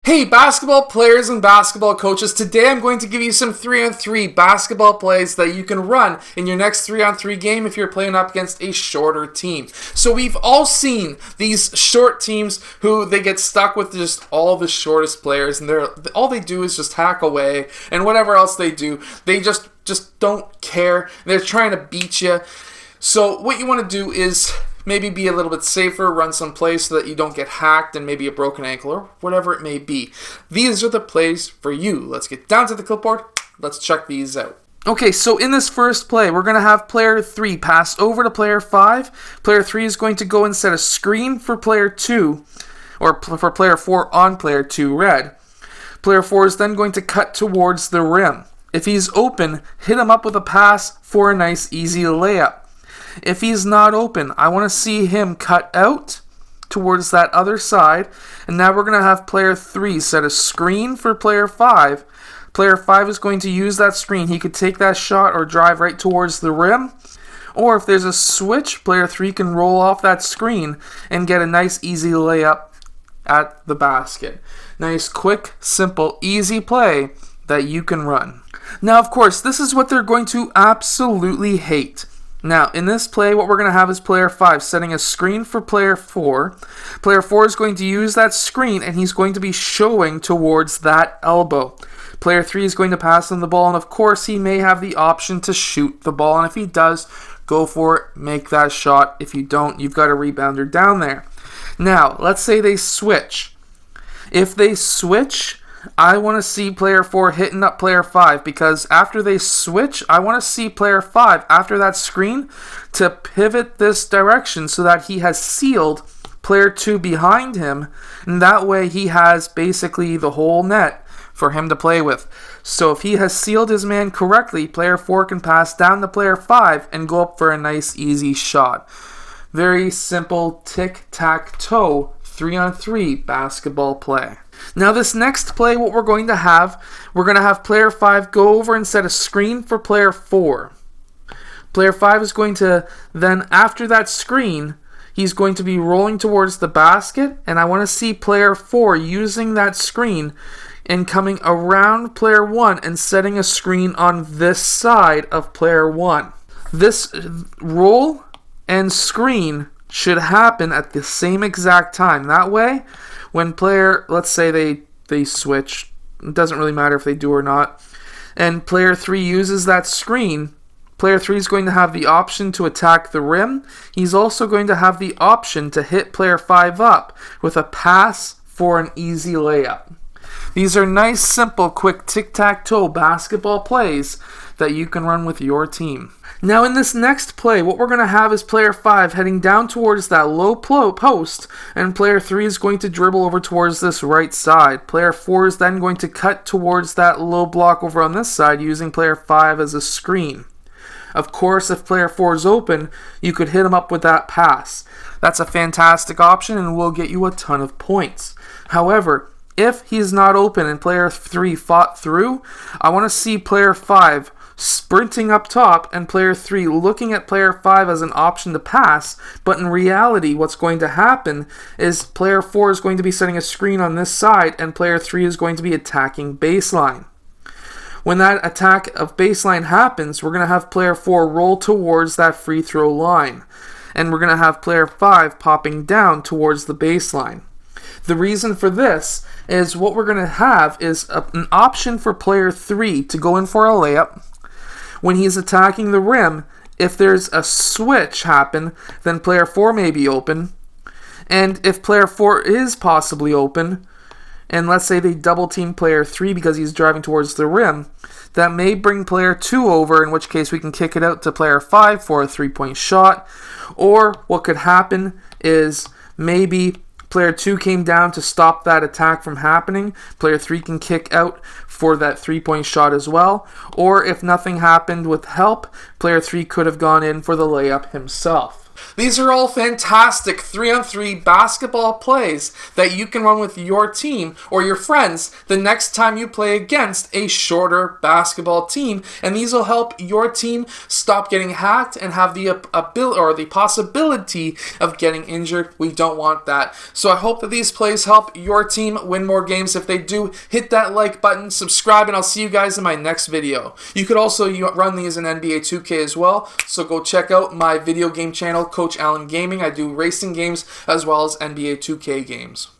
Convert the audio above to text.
Hey basketball players and basketball coaches, today I'm going to give you some 3-on-3 basketball plays that you can run in your next 3-on-3 game if you're playing up against a shorter team. So we've all seen these short teams who they get stuck with just all the shortest players, and all they do is just hack away, and whatever else they do, they just don't care. They're trying to beat you. So what you want to do is maybe be a little bit safer, run some plays so that you don't get hacked and maybe a broken ankle or whatever it may be. These are the plays for you. Let's get down to the clipboard. Let's check these out. Okay, so in this first play, we're going to have player 3 pass over to player 5. Player 3 is going to go and set a screen for player 2, or for player 4 on player 2 red. Player 4 is then going to cut towards the rim. If he's open, hit him up with a pass for a nice easy layup. If he's not open, I want to see him cut out towards that other side. And now we're going to have player 3 set a screen for player 5. Player 5 is going to use that screen. He could take that shot or drive right towards the rim. Or if there's a switch, player 3 can roll off that screen and get a nice easy layup at the basket. Nice, quick, simple, easy play that you can run. Now, of course, this is what they're going to absolutely hate. Now, in this play, what we're going to have is player 5 setting a screen for player 4. Player 4 is going to use that screen, and he's going to be showing towards that elbow. Player 3 is going to pass him the ball, and of course, he may have the option to shoot the ball. And if he does, go for it, make that shot. If you don't, you've got a rebounder down there. Now, let's say they switch. If they switch, I want to see player 4 hitting up player 5, because after they switch, I want to see player 5, after that screen, to pivot this direction so that he has sealed player 2 behind him, and that way he has basically the whole net for him to play with. So if he has sealed his man correctly, player 4 can pass down to player 5 and go up for a nice easy shot. Very simple tic-tac-toe 3-on-3 basketball play. Now this next play, what we're going to have player 5 go over and set a screen for player 4. Player 5 is going to then, after that screen, he's going to be rolling towards the basket, and I want to see player 4 using that screen and coming around player 1 and setting a screen on this side of player 1. This roll and screen should happen at the same exact time. That way, when player, let's say they switch, it doesn't really matter if they do or not, and player 3 uses that screen, player 3 is going to have the option to attack the rim. He's also going to have the option to hit player 5 up with a pass for an easy layup. These are nice, simple, quick tic-tac-toe basketball plays that you can run with your team. Now in this next play, what we're going to have is player 5 heading down towards that low post, and player 3 is going to dribble over towards this right side. Player 4 is then going to cut towards that low block over on this side using player 5 as a screen. Of course, if player 4 is open, you could hit him up with that pass. That's a fantastic option and will get you a ton of points. However, if he's not open and player 3 fought through, I want to see player 5 sprinting up top and player 3 looking at player 5 as an option to pass, but in reality what's going to happen is player 4 is going to be setting a screen on this side and player 3 is going to be attacking baseline. When that attack of baseline happens, we're going to have player 4 roll towards that free throw line, and we're going to have player 5 popping down towards the baseline. The reason for this is what we're going to have is an option for player 3 to go in for a layup. When he's attacking the rim, if there's a switch happen, then player 4 may be open. And if player 4 is possibly open, and let's say they double team player 3 because he's driving towards the rim, that may bring player 2 over, in which case we can kick it out to player 5 for a 3-point shot. Or what could happen is maybe player 2 came down to stop that attack from happening. Player 3 can kick out for that 3-point shot as well. Or if nothing happened with help, player 3 could have gone in for the layup himself. These are all fantastic 3-on-3 basketball plays that you can run with your team or your friends the next time you play against a shorter basketball team, and these will help your team stop getting hacked and have the ability or the possibility of getting injured. We don't want that. So I hope that these plays help your team win more games. If they do, hit that like button, subscribe, and I'll see you guys in my next video. You could also run these in NBA 2K as well, so go check out my video game channel, Coach Allen Gaming. I do racing games as well as NBA 2K games.